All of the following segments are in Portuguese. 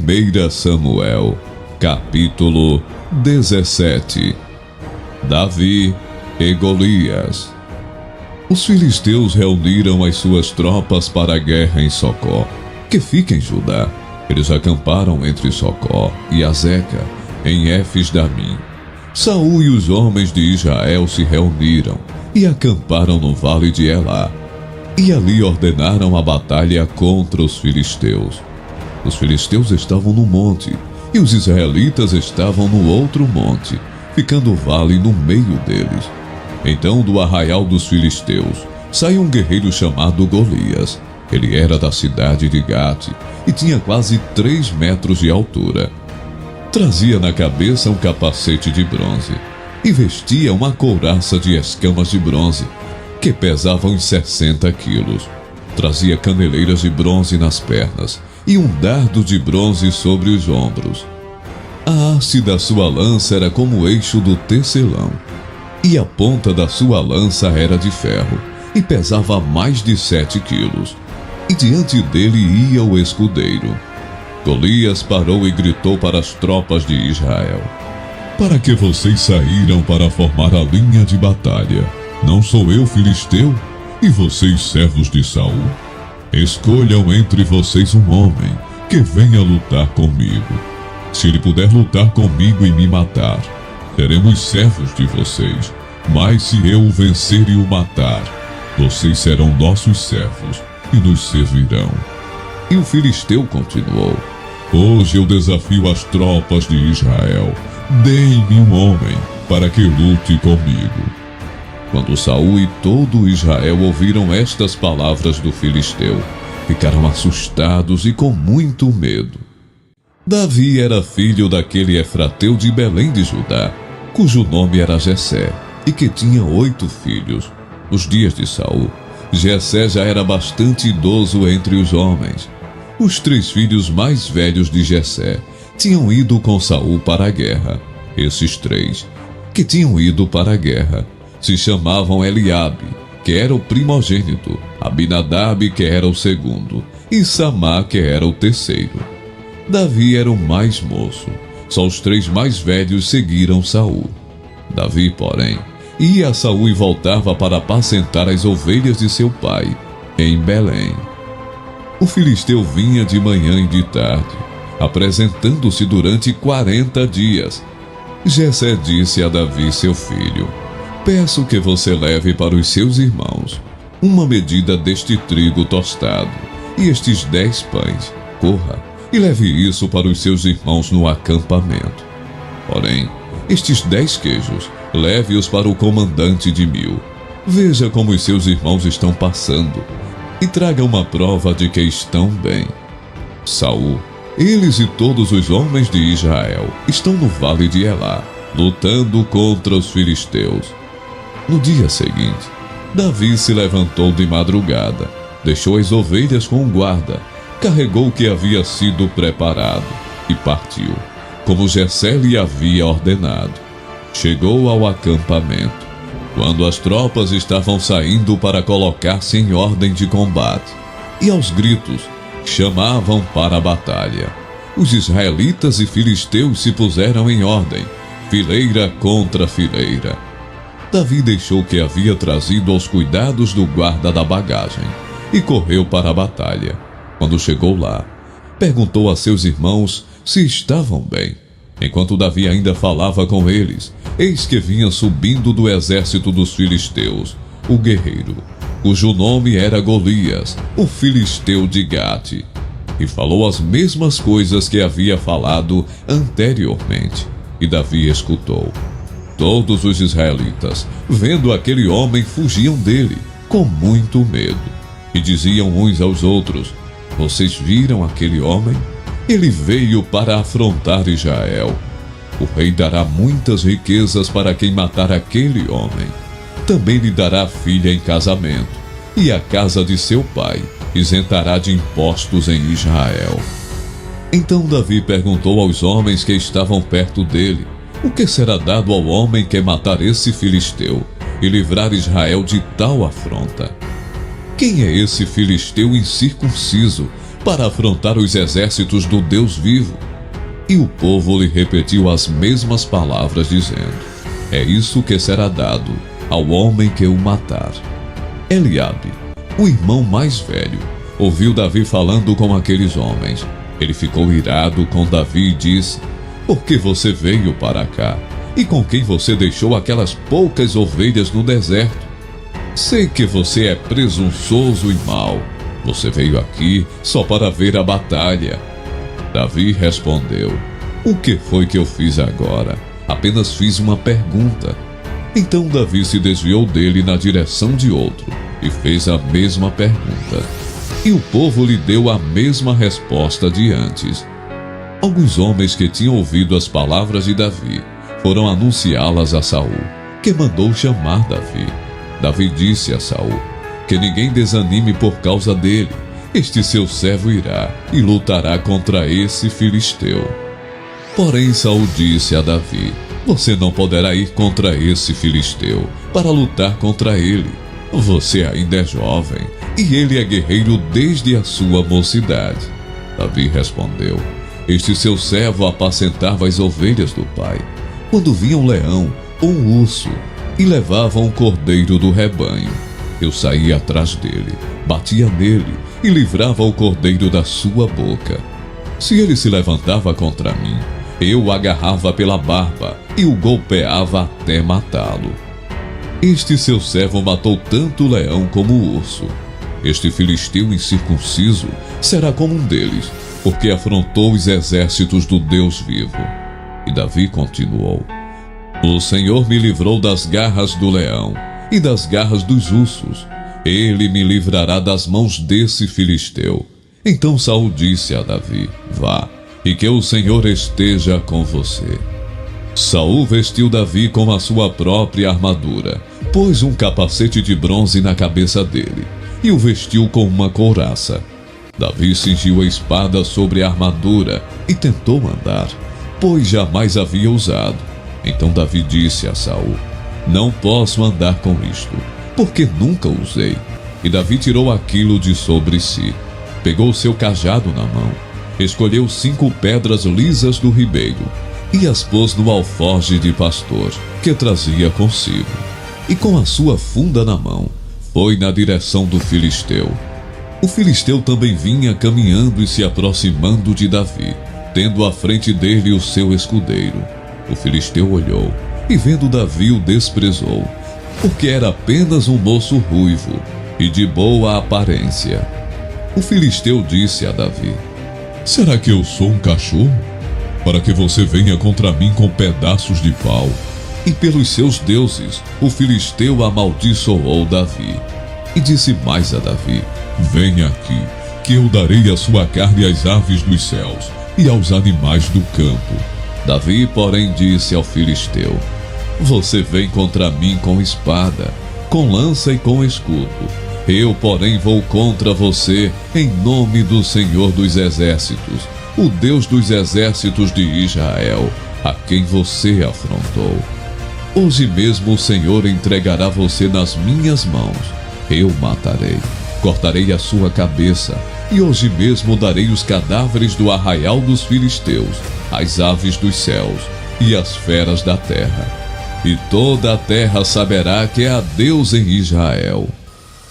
1 Samuel, capítulo 17. Davi e Golias. Os filisteus reuniram as suas tropas para a guerra em Socó, que fica em Judá. Eles acamparam entre Socó e Azeca, em Éfes-Damim. Saul e os homens de Israel se reuniram e acamparam no vale de Elá. E ali ordenaram a batalha contra os filisteus. Os filisteus estavam no monte, e os israelitas estavam no outro monte, ficando o vale no meio deles. Então, do arraial dos filisteus, saiu um guerreiro chamado Golias. Ele era da cidade de Gate, e tinha quase 3 metros de altura. Trazia na cabeça um capacete de bronze, e vestia uma couraça de escamas de bronze, que pesava uns 60 quilos. Trazia caneleiras de bronze nas pernas, e um dardo de bronze sobre os ombros. A haste da sua lança era como o eixo do tecelão, e a ponta da sua lança era de ferro, e pesava mais de 7 quilos. E diante dele ia o escudeiro. Golias parou e gritou para as tropas de Israel: "Para que vocês saíram para formar a linha de batalha? Não sou eu filisteu? E vocês servos de Saul? Escolham entre vocês um homem que venha lutar comigo. Se ele puder lutar comigo e me matar, seremos servos de vocês. Mas se eu o vencer e o matar, vocês serão nossos servos e nos servirão." E o filisteu continuou: "Hoje eu desafio as tropas de Israel. Deem-me um homem para que lute comigo." Quando Saul e todo Israel ouviram estas palavras do filisteu, ficaram assustados e com muito medo. Davi era filho daquele efrateu de Belém de Judá, cujo nome era Jessé, e que tinha 8 filhos. Nos dias de Saul, Jessé já era bastante idoso entre os homens. Os 3 filhos mais velhos de Jessé tinham ido com Saul para a guerra. Esses 3, que tinham ido para a guerra, se chamavam Eliabe, que era o primogênito, Abinadab, que era o segundo, e Samá, que era o terceiro. Davi era o mais moço. Só os 3 mais velhos seguiram Saul. Davi, porém, ia a Saul e voltava para apacentar as ovelhas de seu pai, em Belém. O filisteu vinha de manhã e de tarde, apresentando-se durante 40 dias. Jessé disse a Davi, seu filho: "Peço que você leve para os seus irmãos uma medida deste trigo tostado e estes 10 pães. Corra e leve isso para os seus irmãos no acampamento. Porém, estes 10 queijos, leve-os para o comandante de 1000. Veja como os seus irmãos estão passando e traga uma prova de que estão bem." Saul, eles e todos os homens de Israel estão no vale de Elá, lutando contra os filisteus. No dia seguinte, Davi se levantou de madrugada, deixou as ovelhas com o guarda, carregou o que havia sido preparado e partiu, como Jessé lhe havia ordenado. Chegou ao acampamento, quando as tropas estavam saindo para colocar-se em ordem de combate, e aos gritos chamavam para a batalha. Os israelitas e filisteus se puseram em ordem, fileira contra fileira. Davi deixou o que havia trazido aos cuidados do guarda da bagagem e correu para a batalha. Quando chegou lá, perguntou a seus irmãos se estavam bem. Enquanto Davi ainda falava com eles, eis que vinha subindo do exército dos filisteus o guerreiro, cujo nome era Golias, o filisteu de Gate, e falou as mesmas coisas que havia falado anteriormente. E Davi escutou. Todos os israelitas, vendo aquele homem, fugiam dele, com muito medo, e diziam uns aos outros: "Vocês viram aquele homem? Ele veio para afrontar Israel. O rei dará muitas riquezas para quem matar aquele homem. Também lhe dará filha em casamento, e a casa de seu pai isentará de impostos em Israel." Então Davi perguntou aos homens que estavam perto dele: "O que será dado ao homem que matar esse filisteu e livrar Israel de tal afronta? Quem é esse filisteu incircunciso para afrontar os exércitos do Deus vivo. E o povo lhe repetiu as mesmas palavras, dizendo: é isso que será dado ao homem que o matar. Eliabe, o irmão mais velho, ouviu Davi falando com aqueles homens. Ele ficou irado com Davi e disse: por que você veio para cá? E com quem você deixou aquelas poucas ovelhas no deserto? Sei que você é presunçoso e mau. Você veio aqui só para ver a batalha. Davi respondeu: o que foi que eu fiz agora? Apenas fiz uma pergunta. Então Davi se desviou dele na direção de outro e fez a mesma pergunta. E o povo lhe deu a mesma resposta de antes. Alguns homens que tinham ouvido as palavras de Davi foram anunciá-las a Saul, que mandou chamar Davi. Davi disse a Saul que ninguém desanime por causa dele. Este seu servo irá e lutará contra esse filisteu. Porém Saul disse a Davi: você não poderá ir contra esse filisteu para lutar contra ele. Você ainda é jovem e ele é guerreiro desde a sua mocidade. Davi respondeu: este seu servo apacentava as ovelhas do pai, quando vinha um leão ou um urso e levava um cordeiro do rebanho. Eu saía atrás dele, batia nele e livrava o cordeiro da sua boca. Se ele se levantava contra mim, eu o agarrava pela barba e o golpeava até matá-lo. Este seu servo matou tanto o leão como o urso. Este filisteu incircunciso será como um deles, porque afrontou os exércitos do Deus vivo. E Davi continuou: o Senhor me livrou das garras do leão e das garras dos ursos. Ele me livrará das mãos desse filisteu. Então Saul disse a Davi: vá, e que o Senhor esteja com você. Saul vestiu Davi com a sua própria armadura, pôs um capacete de bronze na cabeça dele e o vestiu com uma couraça. Davi cingiu a espada sobre a armadura e tentou andar, pois jamais havia usado. Então Davi disse a Saul: não posso andar com isto, porque nunca usei. E Davi tirou aquilo de sobre si, pegou seu cajado na mão, escolheu 5 pedras lisas do ribeiro e as pôs no alforje de pastor que trazia consigo. E com a sua funda na mão, foi na direção do filisteu. O filisteu também vinha caminhando e se aproximando de Davi, tendo à frente dele o seu escudeiro. O filisteu olhou e, vendo Davi, o desprezou, porque era apenas um moço ruivo e de boa aparência. O filisteu disse a Davi: será que eu sou um cachorro, para que você venha contra mim com pedaços de pau? E pelos seus deuses, o filisteu amaldiçoou Davi. E disse mais a Davi: venha aqui, que eu darei a sua carne às aves dos céus e aos animais do campo. Davi, porém, disse ao filisteu: você vem contra mim com espada, com lança e com escudo. Eu, porém, vou contra você em nome do Senhor dos Exércitos, o Deus dos exércitos de Israel, a quem você afrontou. Hoje mesmo o Senhor entregará você nas minhas mãos. Eu matarei, cortarei a sua cabeça, e hoje mesmo darei os cadáveres do arraial dos filisteus, às aves dos céus e às feras da terra. E toda a terra saberá que há Deus em Israel.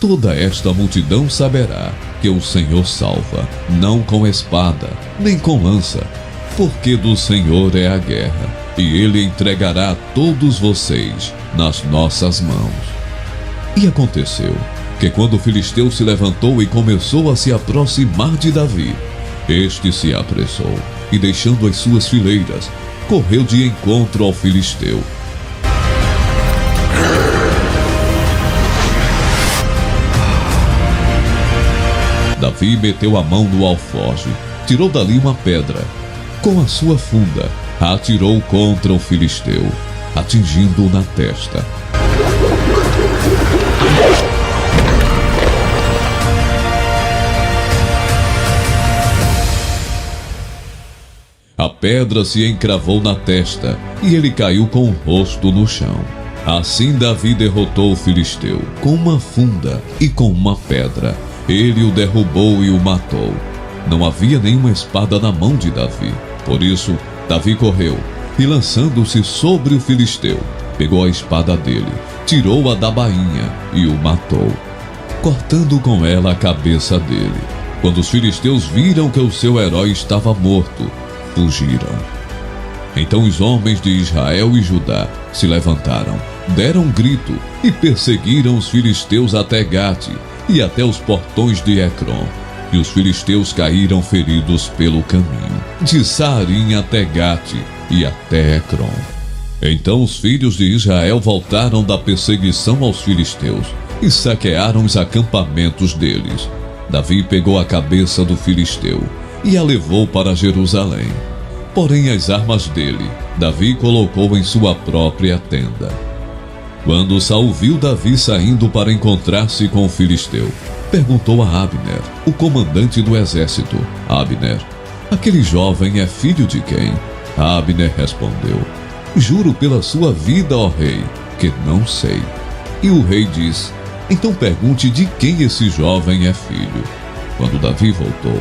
Toda esta multidão saberá que o Senhor salva, não com espada, nem com lança, porque do Senhor é a guerra, e Ele entregará a todos vocês nas nossas mãos. E aconteceu que quando o filisteu se levantou e começou a se aproximar de Davi, este se apressou e, deixando as suas fileiras, correu de encontro ao filisteu. Davi meteu a mão no alforje, tirou dali uma pedra. Com a sua funda, a atirou contra o filisteu, atingindo-o na testa. A pedra se encravou na testa e ele caiu com o rosto no chão. Assim Davi derrotou o filisteu com uma funda e com uma pedra. Ele o derrubou e o matou. Não havia nenhuma espada na mão de Davi. Por isso, Davi correu e, lançando-se sobre o filisteu, pegou a espada dele, tirou-a da bainha e o matou, cortando com ela a cabeça dele. Quando os filisteus viram que o seu herói estava morto, fugiram. Então os homens de Israel e Judá se levantaram, deram um grito e perseguiram os filisteus até Gate e até os portões de Ecrom. E os filisteus caíram feridos pelo caminho, de Saarim até Gate e até Ecrom. Então os filhos de Israel voltaram da perseguição aos filisteus e saquearam os acampamentos deles. Davi pegou a cabeça do filisteu e a levou para Jerusalém. Porém as armas dele, Davi colocou em sua própria tenda. Quando Saul viu Davi saindo para encontrar-se com o filisteu, perguntou a Abner, o comandante do exército: Abner, aquele jovem é filho de quem? Abner respondeu: Juro pela sua vida, ó rei, que não sei. E o rei disse: Então pergunte de quem esse jovem é filho. Quando Davi voltou,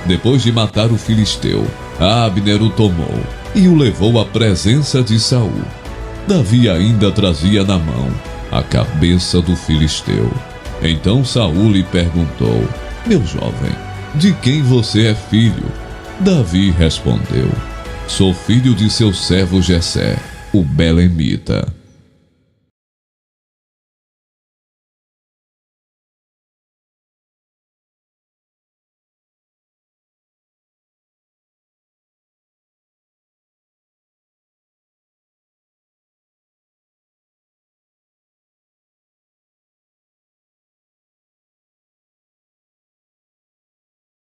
depois de matar o filisteu, Abner o tomou e o levou à presença de Saul. Davi ainda trazia na mão a cabeça do filisteu. Então Saul lhe perguntou: Meu jovem, de quem você é filho? Davi respondeu: Sou filho de seu servo Jessé, o belemita.